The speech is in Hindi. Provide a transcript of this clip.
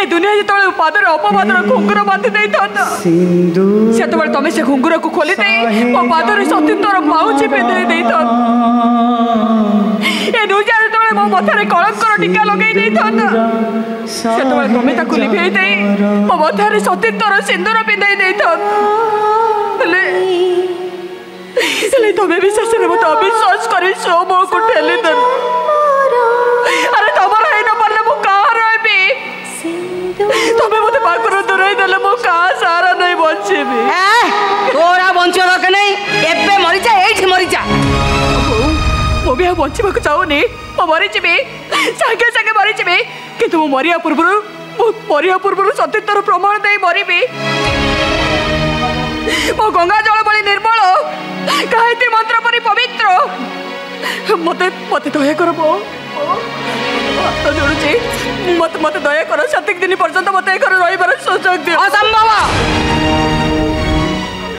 ए दुनिया जो पादर अपवादर घुंगुर बांधि से तुम से घुंगुर को खोली दे मो पादर सतीत्वर पाउची पिंधे दे ए नुजा जो मो मथारे कलंकर टीका लगे से तुम ताकू लिभे दे मो मथारे सतीत्वर सिंदूर पिंधे दे तुम्हें विश्वास मत अविश्वास कर मो को ठेली दे अरे तुम रही न पारे मु कहाँ रही तुम्हें मत पाखर दूर देले मु कहाँ सारा नहीं बचेबी तोरा बंचिया दरकार नहीं एबे मरी जा एठी मरी जा मो भी बंचवा चाहूनी मो मरी जीवी सागे सागे मरी जीवी किंतु मरिया पूर्व सतीत्वर प्रमाण दे मरी मो गंगा जल बड़ी निर्मल गायत्री मंत्र परी पवित्र मते मते दया कर मो हाथ जोड़ुची मत मत दया कर 7 दिन पर्यंत मते घर रहिबार सुযোগ दियो